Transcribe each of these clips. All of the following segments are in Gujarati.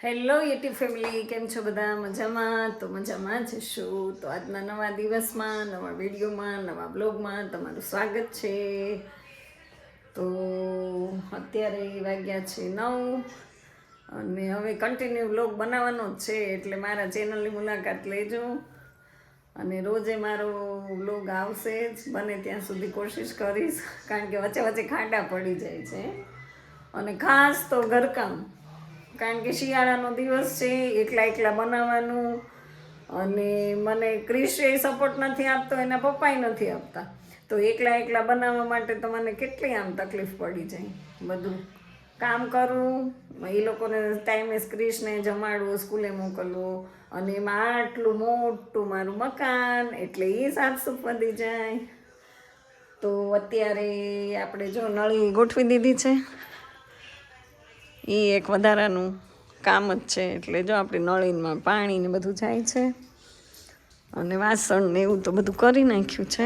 હેલો યુટ્યુબ ફેમિલી, કેમ છો બધા? મજામાં? તો મજામાં જ છું. તો આજના નવા દિવસમાં, નવા વિડીયોમાં, નવા બ્લોગમાં તમારું સ્વાગત છે. તો અત્યારે વાગ્યા છે 9 અને હવે કન્ટિન્યુ બ્લોગ બનાવવાનો જ છે, એટલે મારા ચેનલની મુલાકાત લેજો. અને રોજે મારો બ્લોગ આવશે જ, બને ત્યાં સુધી કોશિશ કરીશ, કારણ કે વચ્ચે વચ્ચે ખાડા પડી જાય છે. અને ખાસ તો ઘરકામ, કારણ કે શિયાળાનો દિવસ છે, એકલા એકલા બનાવવાનું. અને મને ક્રિશ સપોર્ટ નથી આપતો, એના પપ્પાય નથી આપતા. તો એકલા એકલા બનાવવા માટે તો મને કેટલી આમ તકલીફ પડી જાય. બધું કામ કરવું, એ લોકોને ટાઈમે ક્રિશને જમાડવું, સ્કૂલે મોકલવું, અને એમાં આટલું મોટું મારું મકાન, એટલે એ સાફસૂફ વધી જાય. તો અત્યારે આપણે જો નળી ગોઠવી દીધી છે, એ એક વધારાનું કામ જ છે. એટલે જો આપણી નળીમાં પાણી ને બધું જાય છે, અને વાસણ ને એવું તો બધું કરી નાખ્યું છે.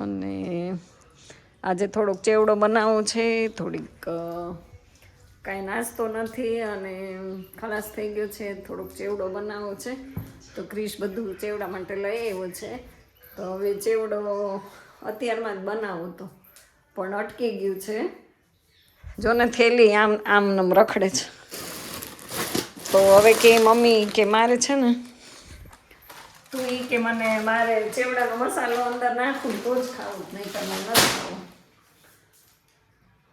અને આજે થોડોક ચેવડો બનાવવો છે, થોડીક કાંઈ નાસ્તો નથી અને ખલાસ થઈ ગયો છે, થોડોક ચેવડો બનાવવો છે. તો ક્રિશ બધું ચેવડા માટે લઈ આવ્યો છે. તો હવે ચેવડો અત્યારમાં જ બનાવો તો પણ અટકી ગયું છે. જોને થેલી આમ આમ નમ રખડે છે. તો હવે કે મમ્મી કે મારે છે ને, તું કે મને મારે ચેવડાનો મસાલો અંદર નાખું તો જ ખાવું, નહીં તો મને નથી ખાવું.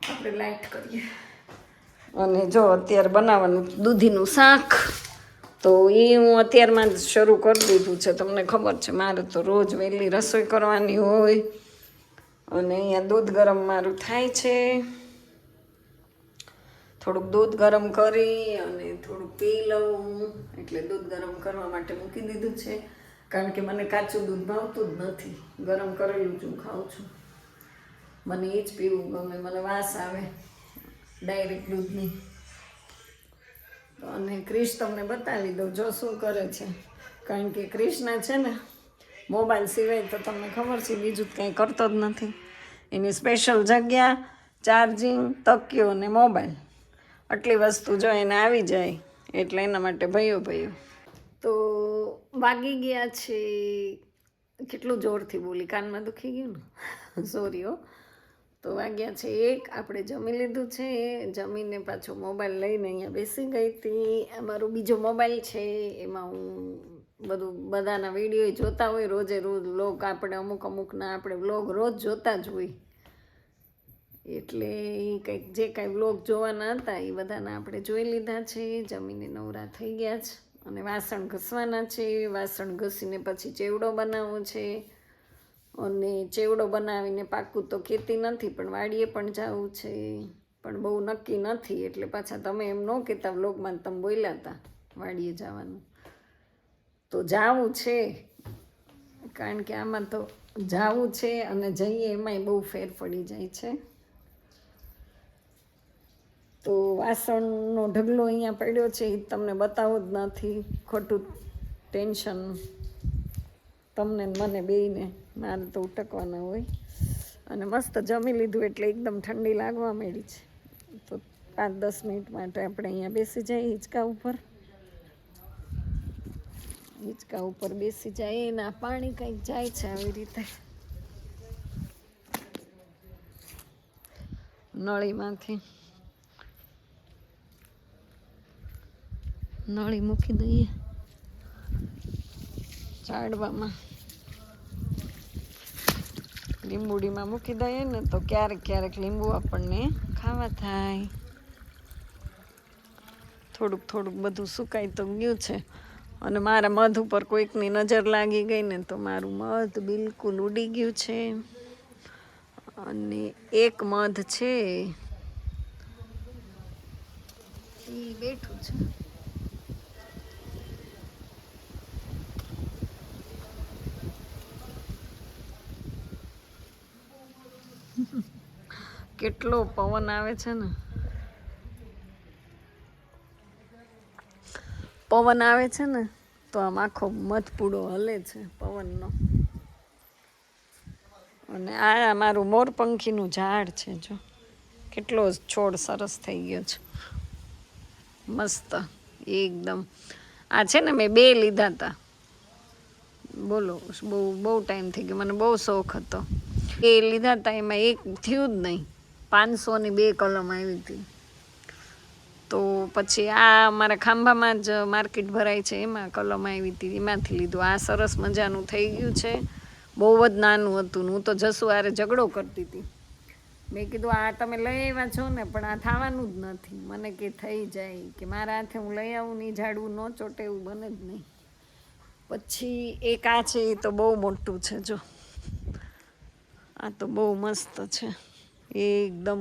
આપણે લાઈટ કરીએ. અને જો અત્યારે બનાવવાનું દૂધીનું શાક, તો એ હું અત્યારમાં જ શરૂ કરી દીધું છે. તમને ખબર છે, મારે તો રોજ વહેલી રસોઈ કરવાની હોય. અને અહીંયા દૂધ ગરમ મારું થાય છે. થોડુંક દૂધ ગરમ કરી અને થોડુંક પી લઉં, એટલે દૂધ ગરમ કરવા માટે મૂકી દીધું છે. કારણ કે મને કાચું દૂધ ભાવતું જ નથી, ગરમ કરેલું જ હું ખાઉં છું. મને એ જ પીવું ગમે, મને વાસ આવે ડાયરેક્ટ દૂધની. અને ક્રિશ તમને બતાવી દઉં જો શું કરે છે, કારણ કે ક્રિશના છે ને મોબાઈલ સિવાય તો તમને ખબર છે બીજું કંઈ કરતો જ નથી. એની સ્પેશિયલ જગ્યા, ચાર્જિંગ, તકિયો અને મોબાઈલ, આટલી વસ્તુ જો એને આવી જાય એટલે એના માટે ભયો. તો વાગી ગયા છે, કેટલું જોરથી બોલી, કાનમાં દુખી ગયું ને, સોરી હો. તો વાગ્યા છે 1, આપણે જમી લીધું છે. જમીને પાછો મોબાઈલ લઈને અહીંયા બેસી ગઈ હતી. આ મારો બીજો મોબાઈલ છે, એમાં હું બધાના વિડીયો જોતા હોય, રોજ વ્લોગ આપણે અમુકના આપણે વ્લોગ રોજ જોતા જ હોય. એટલે એ કંઈક જે કાંઈ વ્લોગ જોવાના હતા એ બધાના આપણે જોઈ લીધા છે. જમીને નવરા થઈ ગયા છે, અને વાસણ ઘસવાના છે. વાસણ ઘસીને પછી ચેવડો બનાવવો છે. અને ચેવડો બનાવીને પાકું તો ખેતી નથી, પણ વાડીએ પણ જવું છે, પણ બહુ નક્કી નથી. એટલે પાછા તમે એમ ન કહેતા, વ્લોગમાં તમે બોલ્યા હતા વાડીએ જવાનું, તો જવું છે. કારણ કે આમાં તો જવું છે અને જઈએ એમાંય બહુ ફેર પડી જાય છે. તો વાસણનો ઢગલો અહીંયા પડ્યો છે, એ તમને બતાવો જ નથી, ખોટું ટેન્શન તમને મને બેયને, મારે તો ઉટકવાના હોય. અને મસ્ત જમી લીધું એટલે એકદમ ઠંડી લાગવા માંડી છે. તો 5-10 મિનિટ માટે આપણે અહીંયા બેસી જઈએ હિંચકા ઉપર બેસી જાય. એના પાણી કંઈક જાય છે આવી રીતે નળીમાંથી. નળી મૂકી દઈએ ઝાડવામાં, લીંબુડીમાં મૂકી દઈએ ને તો ક્યારેક લીંબુ આપણને ખાવા થાય. થોડુંક બધું સુકાઈ તો ગયું છે. અને મારા મધ ઉપર કોઈકની નજર લાગી ગઈ ને તો મારું મધ બિલકુલ ઉડી ગયું છે. અને એક મધ છે એ બેઠું છે. કેટલો પવન આવે છે ને, તો આમ આખો મધપૂડો હલે છે પવનનો. અને આ મારું મોરપંખીનું ઝાડ છે જો, કેટલો છોડ સરસ થઈ ગયો છે, મસ્ત એકદમ. આ છે ને મેં 2 લીધા હતા, બોલો બહુ ટાઈમ થઈ ગયો, મને બહુ શોખ હતો. એ લીધા હતા, એમાં એક થયું જ નહીં. 500ની 2 કલમ આવી હતી. તો પછી આ મારા ખાંભામાં જ માર્કેટ ભરાય છે, એમાં કલમ આવી હતી, એમાંથી લીધું. આ સરસ મજાનું થઈ ગયું છે, બહુ જ નાનું હતું. હું તો જસુ આરે ઝઘડો કરતી હતી. મેં કીધું આ તમે લઈ આવ્યા છો ને, પણ આ થવાનું જ નથી. મને કે થઈ જાય, કે મારા હાથે હું લઈ આવું નહીં, ઝાડવું ન ચોટે એવું બને જ નહીં. પછી એક આ છે, એ તો બહુ મોટું છે. જો આ તો બહુ મસ્ત છે, એકદમ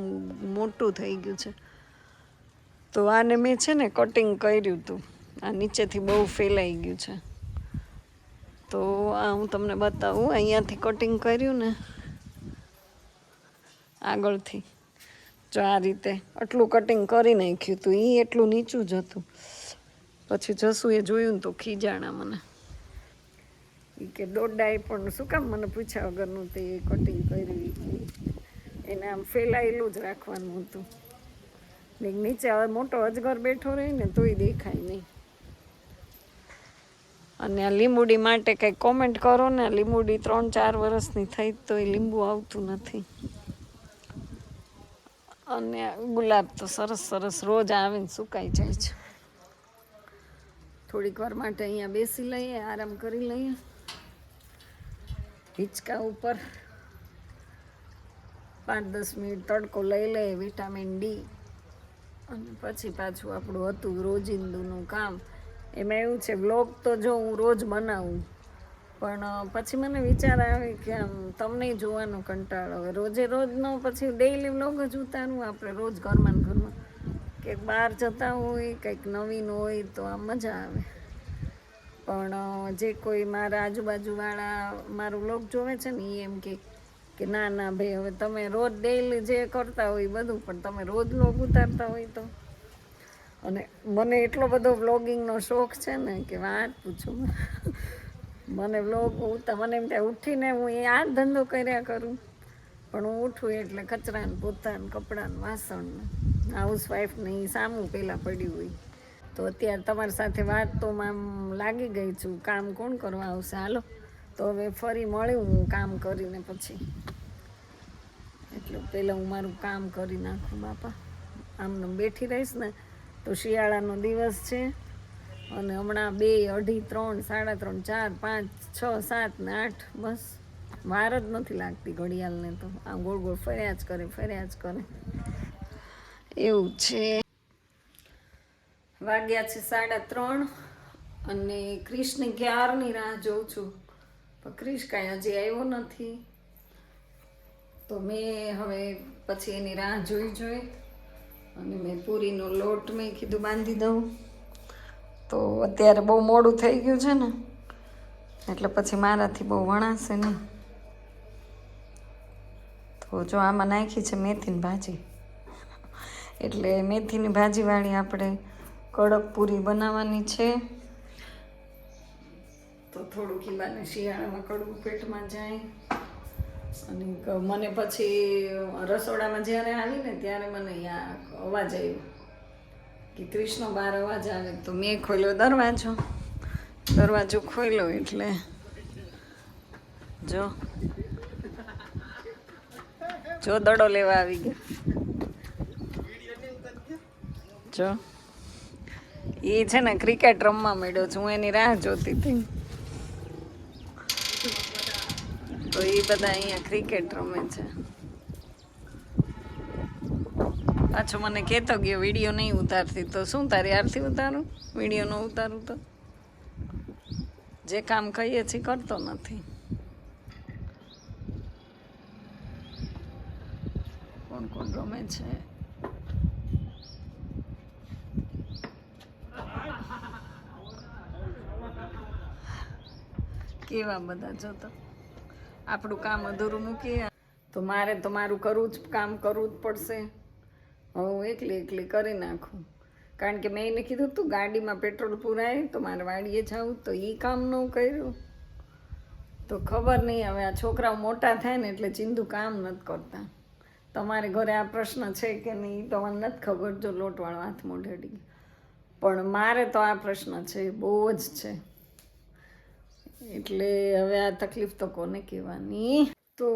મોટું થઈ ગયું છે. તો આને મેં છે ને કટિંગ કર્યું હતું, આ નીચેથી બહુ ફેલાઈ ગયું છે. તો આ હું તમને બતાવું, અહીંયાથી કટિંગ કર્યું ને, આગળથી જો આ રીતે આટલું કટિંગ કરી નાખ્યું હતું. એ એટલું નીચું જ હતું. પછી જસું એ જોયું ને તો ખીજાણા મને, કે દોડાય પણ શું કામ મને પૂછ્યા વગરનું તે કટિંગ કર્યું. એને આમ ફેલાયેલું જ રાખવાનું હતું. નીચે હવે મોટો અજગર બેઠો રહે ને તોય દેખાય નહીં. અને આ લીંબુડી માટે કંઈક કોમેન્ટ કરો ને. લીંબુડી 3-4 વર્ષની થઈ તો એ લીંબુ આવતું નથી. અને ગુલાબ તો સરસ સરસ રોજ આવીને સુકાઈ જાય છે. થોડીક વાર માટે અહીંયા બેસી લઈએ, આરામ કરી લઈએ હિંચકા ઉપર. 5-10 મિનિટ તડકો લઈ લઈએ, વિટામિન ડી. અને પછી પાછું આપણું હતું રોજિંદુનું કામ. એમાં એવું છે, વ્લોગ તો જો હું રોજ બનાવું, પણ પછી મને વિચાર આવે કે આમ તમને જોવાનો કંટાળો આવે. રોજનો પછી ડેઈલી વ્લોગ જ ઉતારવું આપણે, રોજ ઘરમાં ને ઘરમાં. કે બહાર જતા હોય, કંઈક નવીન હોય તો આમ મજા આવે. પણ જે કોઈ મારા આજુબાજુવાળા મારું વ્લોગ જોવે છે ને, એ એમ કે ના ના ભાઈ, હવે તમે રોજ ડેઈલી જે કરતા હોય બધું, પણ તમે રોજ વ્લોગ ઉતારતા હોય તો. અને મને એટલો બધો વ્લોગિંગનો શોખ છે ને કે વાત પૂછો. મને વ્લોગ મને એમ થાય ઉઠીને હું આ ધંધો કર્યા કરું, પણ હું ઉઠું એટલે કચરાને પોતાને કપડાને વાસણને હાઉસવાઈફને એ સામું પહેલાં પડ્યું હોય. તો અત્યારે તમારી સાથે વાત તો આમ લાગી ગઈ છું, કામ કોણ કરવા આવશે. હાલો તો હવે ફરી મળ્યું હું કામ કરીને પછી. એટલે પહેલાં હું મારું કામ કરી નાખું બાપા. આમને બેઠી રહીશ ને તો શિયાળાનો દિવસ છે, અને હમણાં 2, 2:30, 3, 3, 4, 5, 6, 7 ને 8, બસ વાર જ નથી લાગતી ઘડિયાળને. તો આમ ગોળ ગોળ ફર્યા જ કરે એવું છે. વાગ્યા છે 3:30, અને ક્રિશની ક્યારની રાહ જોઉં છું, પણ ક્રિશ કાંઈ હજી આવ્યો નથી. તો મેં હવે પછી એની રાહ જોઈ અને મેં પૂરીનો લોટ મેં કીધું બાંધી દઉં. તો અત્યારે બહુ મોડું થઈ ગયું છે ને, એટલે પછી મારાથી બહુ વણાશે નહીં. તો જો આમાં નાખી છે મેથીની ભાજી, એટલે મેથીની ભાજીવાળી આપણે કડક પૂરી બનાવવાની છે. તો થોડુંક ઈબાને શિયાળામાં કડવું પેટમાં જાય. અને મને પછી રસોડામાં જ્યારે આવીને ત્યારે મને અવાજ આવ્યો કે કૃષ્ણ બહાર અવાજ આવે. તો મેં ખોલ્યો દરવાજો ખોલ્યો એટલે જો દડો લેવા આવી ગયો. જો એ છે ને ક્રિકેટ રમવા માંડ્યો છે, હું એની રાહ જોતી હતી. તો એ બધા અહીંયા ક્રિકેટ રમે છે. પાછો મને કહેતો ગયો વિડીયો નહીં ઉતારતી. તો શું તારી આરતી ઉતારું? વિડીયો ન ઉતારું તો જે કામ કહીએ છીએ કરતો નથી. કોણ કોણ રમે છે? કેવા બધા જોતો. આપણું કામ અધૂરું મૂકીએ તો મારે તો મારું કામ કરવું જ પડશે. હું એકલી કરી નાખું, કારણ કે મેં એને કીધું તું ગાડીમાં પેટ્રોલ પુરાય તો મારે વાડીએ જાઉં, તો એ કામ ન કર્યું. તો ખબર નહીં હવે આ છોકરાઓ મોટા થાય ને એટલે ચિંદુ કામ નથી કરતા. તમારે ઘરે આ પ્રશ્ન છે કે નહીં તો મને નથી ખબર, જો લોટવાળો હાથ મોઢે અડી ગયો. પણ મારે તો આ પ્રશ્ન છે, બહુ જ છે. એટલે હવે આ તકલીફ તો કોને કહેવાની. તો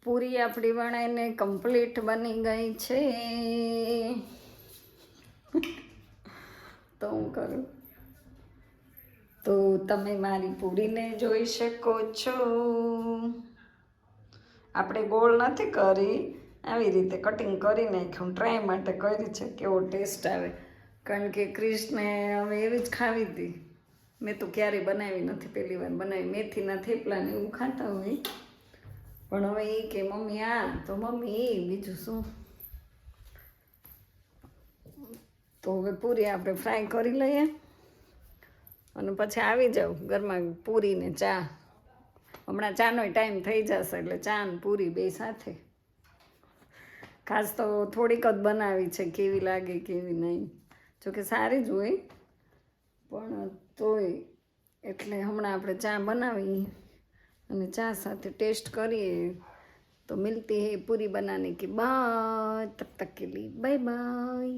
પૂરી આપણી વણાઈને કમ્પ્લીટ બની ગઈ છે. તો હું કરું, તો તમે મારી પૂરીને જોઈ શકો છો. આપણે ગોળ નથી કરી, આવી રીતે કટિંગ કરી નાખ્યું, ટ્રાય માટે કરી છે કેવો ટેસ્ટ આવે. કારણ કે ક્રિશને હવે એવી જ ખાવી હતી. મેં તો ક્યારેય બનાવી નથી, પહેલી વાર બનાવી. મેથીના થેપલાને એવું ખાતા હોય, પણ હવે એ કે મમ્મી આ, તો મમ્મી એ, બીજું શું. તો હવે પૂરી આપણે ફ્રાય કરી લઈએ અને પછી આવી જાવ ઘરમાં પૂરીને ચા. હમણાં ચાનો ટાઈમ થઈ જશે એટલે ચા ને પૂરી બે સાથે. ખાસ તો થોડીક જ બનાવી છે, કેવી લાગે કેવી નહીં. જોકે સારી જ હોય પણ તોય, એટલે હમણાં આપણે ચા બનાવી અને ચા સાથે ટેસ્ટ કરીએ. તો મિલતી હે પૂરી બનાને કે બાય, તબ તક કે લીએ બાય બાય.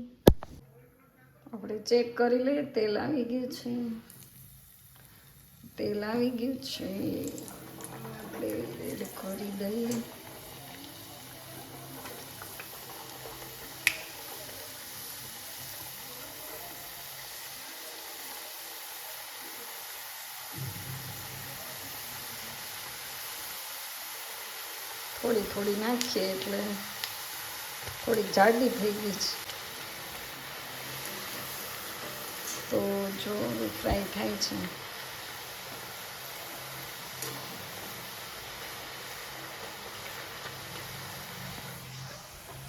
આપણે ચેક કરી લઈએ, તેલ આવી ગયું છે, તેલ આવી ગયું છે. આપણે એડ કરી દઈએ. થોડી થોડી નાખીએ એટલે થોડીક જાડી થઈ ગઈ છે. તો જો ફ્રાય થાય છે.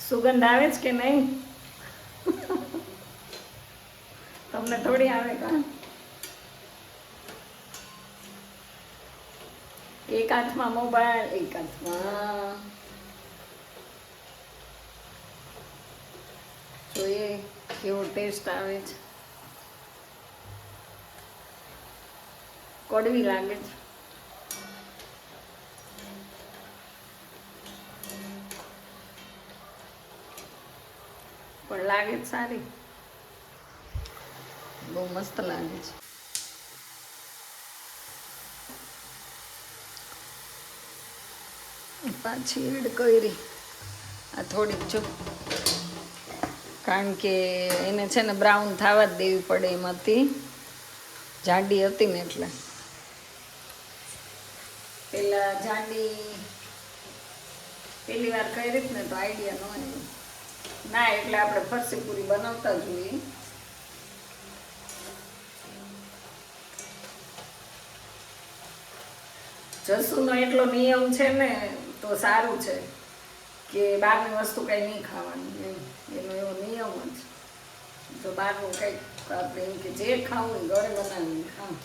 સુગંધ આવે છે કે નહીં? તમને થોડી આવે કા? એક હાથમાં મોબાઈલ, એક હાથમાં જોઈએ કેવો ટેસ્ટ આવે છે. કડવી લાગે છે, પણ લાગે જ સારી, બહુ મસ્ત લાગે છે. પાછી એડ કરી આ થોડીક, જો કારણ કે એને છે ને બ્રાઉન થવા જ દેવી પડે. એમાંથી જાડી હતી ને એટલે પેલા જાડી પહેલી વાર કઈ રીત ને તો આઈડિયા ન આવ્યો ના, એટલે આપણે ફરસી પૂરી બનાવતા જોઈએ. જસુનો એટલો નિયમ છે ને તો સારું છે કે બહારની વસ્તુ કંઈ નહીં ખાવાની, એનો એવો નિયમ જ. તો બહારનું કંઈક આપણે એમ કે જે ખાવું એ ઘરે બનાવીને ખાવું.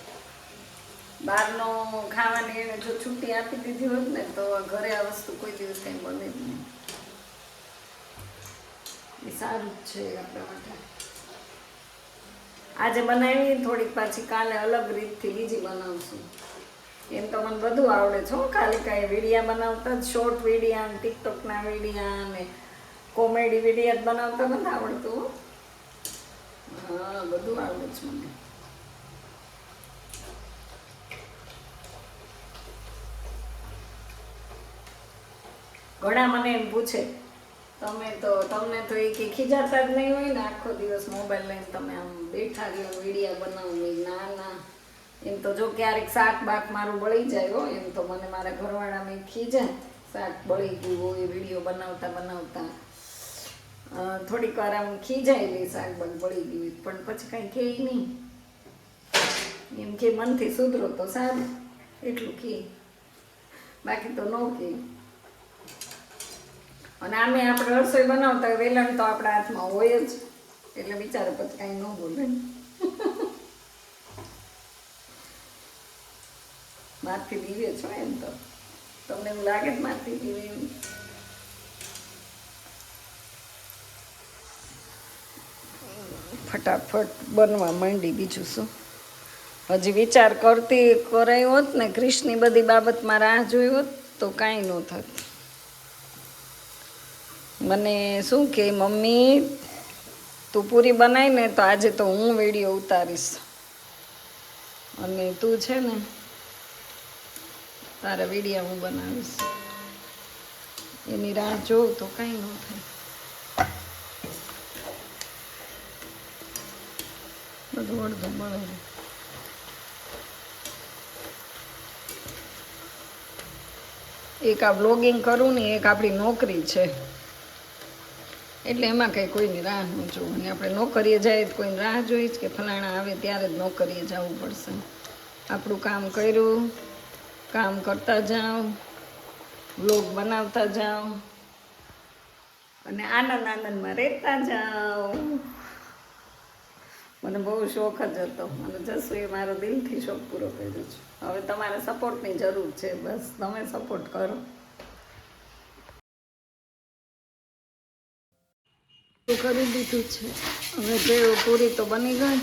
બહારનો ખાવાની એને જો છૂટી આપી દીધી હોત ને તો ઘરે આ વસ્તુ કોઈ દિવસ કંઈ બને જ નહીં. એ સારું જ છે આપણા માટે. આજે બનાવી થોડીક, પાછી કાલે અલગ રીતથી બીજી બનાવશું. એમ તો મને બધું આવડે છે, ખાલી કાંઈ વિડીયા બનાવતા જ, શોર્ટ વિડીયા, ટિકટોકના વિડીયા ને કોમેડી વિડીયા જ બનાવતા નથી આવડતું. હા, બધું આવડે છે મને. ઘણા મને એમ પૂછે તમને તો એ કે ખીજાતા જ નહીં હોય ને આખો દિવસ મોબાઈલ લઈને તમે આમ બેઠા રહ્યો વિડીયા બનાવો. ના ના, એમ તો જો ક્યારેક શાક બાક મારું બળી જાય હોય, એમ તો મને મારા ઘરવાળામાં ખીજાય, શાક બળી ગયું હોય વિડીયો બનાવતા બનાવતા. થોડીક વાર આમ ખીજાય લે શાક બાક બળી ગયું, પણ પછી કાંઈ કહે નહીં. એમ કે મનથી સુધરો તો સારું, એટલું કહે, બાકી તો ન કહે. અને આમે આપણે રસોઈ બનાવતા વેલણ તો આપણા હાથમાં હોય જ, એટલે બિચારા પછી કાંઈ ન બોલે. મારથી દીવે છો એમ તો તમને એવું લાગે જ મારથી દીવે એમ. ફટાફટ બનવા માંડી, બીજું શું. હજી વિચાર કરતી કરાયો હોત ને, ક્રિશની બધી બાબતમાં રાહ જોઈ હોત તો કાંઈ ન થાત. મને શું કે મમ્મી તું પૂરી બનાવી ને તો આજે તો હું વિડીયો ઉતારીશ અને તું છે ને તારા વિડીયો હું બનાવીશ. એની રાહ જોઉં તો કંઈ ન થાય. બધું અડધું મળે. એક આ બ્લોગિંગ કરું ને એક આપણી નોકરી છે એટલે એમાં કંઈ કોઈની રાહ ન જોવું. અને આપણે નોકરીએ જાય તો કોઈની રાહ જોઈ જ કે ફલાણા આવે ત્યારે જ નોકરીએ જવું પડશે. આપણું કામ કર્યું, કામ કરતા જાઓ, બ્લોગ બનાવતા જાઓ અને આનંદ આનંદમાં રહેતા જાઓ. મને બહુ શોખ જ હતો અને જસુએ મારો દિલથી શોખ પૂરો કર્યો છે. હવે તમારે સપોર્ટની જરૂર છે, બસ તમે સપોર્ટ કરો. કરી દીધું છે હવે જેવું પૂરી તો બની ગઈ.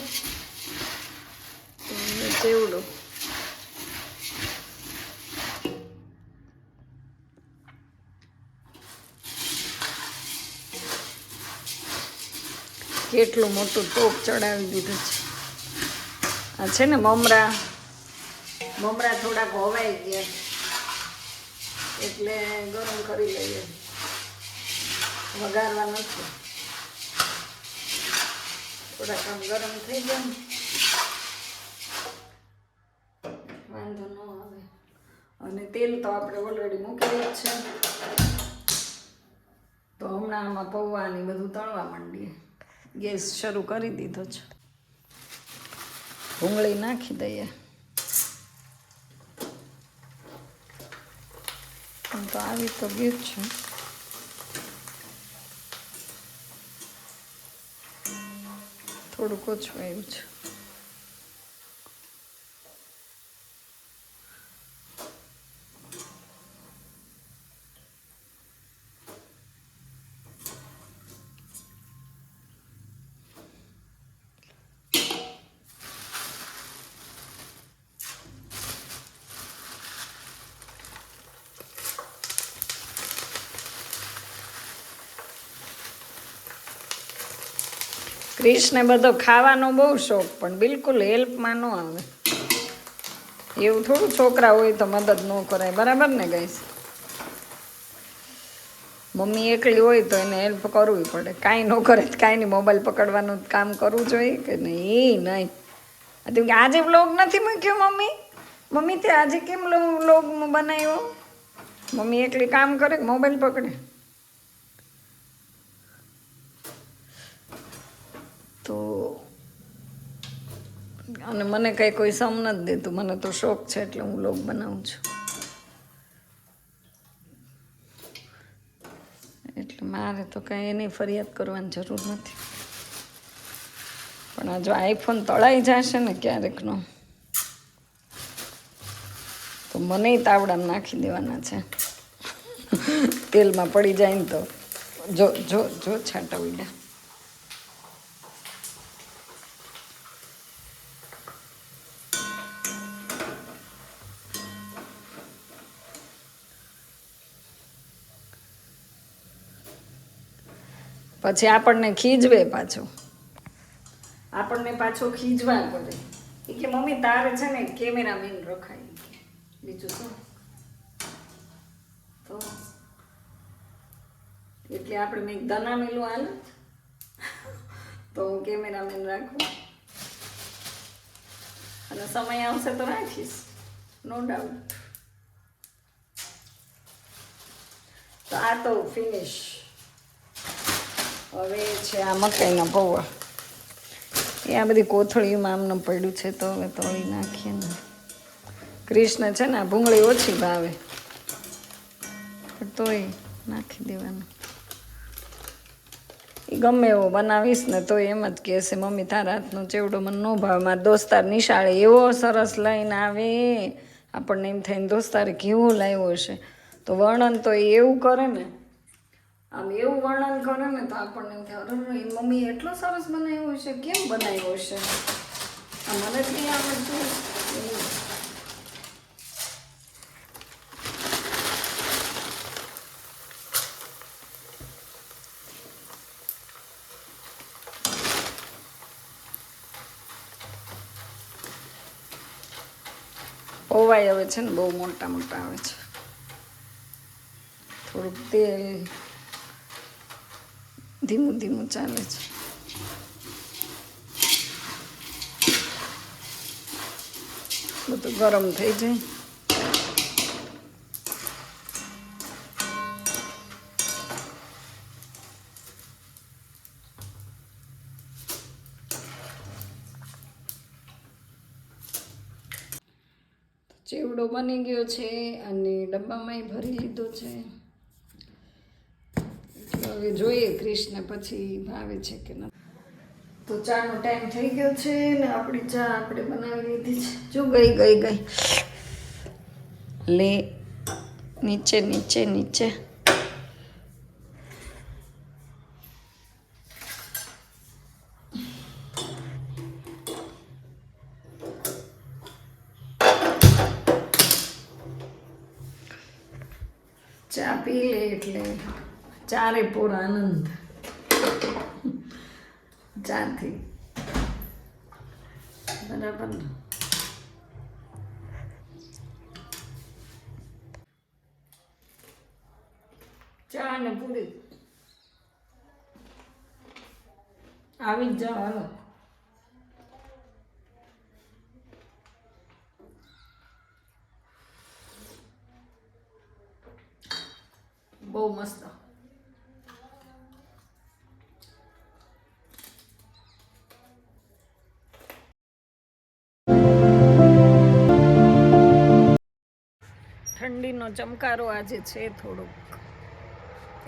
ચેવડો કેટલું મોટું ટોપ ચડાવી દીધું છે. આ છે ને મમરા થોડાક હોવાઈ ગયા એટલે ગરમ કરી લઈએ. વઘારવા નથી, થોડાક આમ ગરમ થઈ ગયા વાંધો ન આવે. અને તેલ તો આપણે ઓલરેડી મૂકી જ છે તો હમણાં આમાં પૌવાની બધું તળવા માંડીએ. ગેસ શરૂ કરી દીધો છે. ભૂંગળી નાખી દઈએ. તો આવી તો ગયું છે. થોડુંક ઓછું આવ્યું છે. ક્રિશને બધો ખાવાનો બહુ શોખ પણ બિલકુલ હેલ્પમાં ન આવે. એવું થોડું છોકરા હોય તો મદદ ન કરાય, બરાબર ને ગાઈસ? મમ્મી એકલી હોય તો એને હેલ્પ કરવી પડે. કાંઈ ન કરે કાંઈ નહીં, મોબાઈલ પકડવાનું કામ કરવું જોઈએ કે નહીં? નહીં. કે આજે વ્લોગ નથી મૂક્યો મમ્મી તે આજે કેમ વ્લોગ બનાવ્યો? મમ્મી એકલી કામ કરે કે મોબાઈલ પકડે? તો અને મને કંઈ કોઈ સમ નથી દેતું. મને તો શોખ છે એટલે હું વ્લોગ બનાવું છું. એટલે મારે તો કંઈ એની ફરિયાદ કરવાની જરૂર નથી. પણ આ જો આઈફોન તળાઈ જશે ને ક્યારેકનો તો મને તાવડામાં નાખી દેવાના છે. તેલમાં પડી જાય ને તો જો જો જો છાંટા ઉડ્યા. પછી આપણને ખીજવે પાછો ખીજવા કરે કે મમ્મી તારે છે ને કેમેરામેન રખાય. બીજું શું? તો એટલે આપણે મેં દના મેલું હાલ તો હું કેમેરામેન રાખું અને સમય આવશે તો રાખીશ, નો ડાઉટ. તો આ તો ફિનિશ. હવે છે આ મકાઈના પૌવા. એ આ બધી કોથળીમાં આમને પડ્યું છે તો હવે તળી નાખીએ ને. કૃષ્ણ છે ને આ ભૂંગળી ઓછી ભાવે પણ તોય નાખી દેવાનું. એ ગમે એવો બનાવીશ ને તો એમ જ કહેશે મમ્મી તારા હાથનો ચેવડો મને ન ભાવે. મારા દોસ્તાર નિશાળે એવો સરસ લઈને આવે, આપણને એમ થઈને દોસ્તારે કેવો લાવ્યો હશે. તો વર્ણન તો એવું કરે ને, આમ એવું વર્ણન કરે ને તો આપણને એમ થાય અરે મમ્મી એટલો સરસ બનાવ્યો હશે, કેમ બનાવ્યો હશે, આ મને જ નહીં આવડતું. ઓવાય આવે છે ને બહુ મોટા મોટા આવે છે. થોડુંક તેલ ધીમું ધીમું ચાલે છે. બધું ગરમ થઈ જાય. ચેવડો બની ગયો છે અને ડબ્બામાંય ભરી લીધો છે. હવે જોઈએ કૃષ્ણ પછી ભાવે છે કે નથી. તો ચાનો ટાઈમ થઈ ગયો છે ને આપણી ચા આપણે બનાવી લીધી છે. જો ગઈ લે નીચે નીચે નીચે. ચા પી લે એટલે ચારે પૂર આનંદ ચાથી. બરાબર ને? ચા ને પૂરી આવી જ જાઓ હાલો. બહુ મસ્ત. ઠંડીનો ચમકારો આજે છે થોડોક,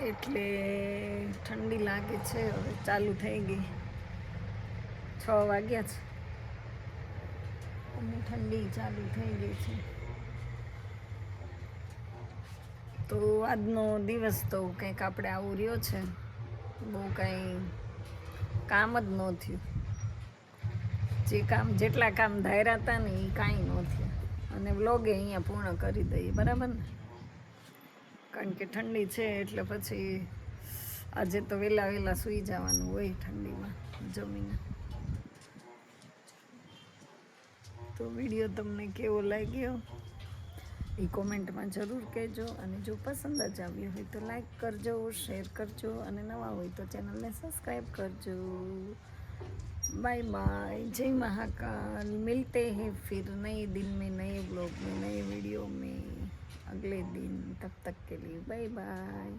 એટલે ઠંડી લાગે છે. હવે ચાલુ થઈ ગઈ, 6 વાગ્યા છે અને ઠંડી ચાલુ થઈ ગઈ છે. તો આજનો દિવસ તો કંઈક આપણે આવું રહ્યો છે. બહુ કાંઈ કામ જ ન થયું. જેટલા કામ ધાર્યા હતા ને એ કાંઈ ન થયા. અને વ્લોગે અહીંયા પૂર્ણ કરી દઈએ. બરાબર ને? કારણ કે ઠંડી છે એટલે પછી આજે તો વહેલા સૂઈ જવાનું હોય ઠંડીમાં જમીને. તો વિડીયો તમને કેવો લાગ્યો એ કોમેન્ટમાં જરૂર કહેજો. અને જો પસંદ જ આવ્યો હોય તો લાઈક કરજો, શેર કરજો અને નવા હોય તો ચેનલને સબસ્ક્રાઈબ કરજો. बाय बाय, जय महाकाल. मिलते हैं फिर नए दिन में, नए ब्लॉग में, नए वीडियो में अगले दिन. तब तक के लिए बाय बाय.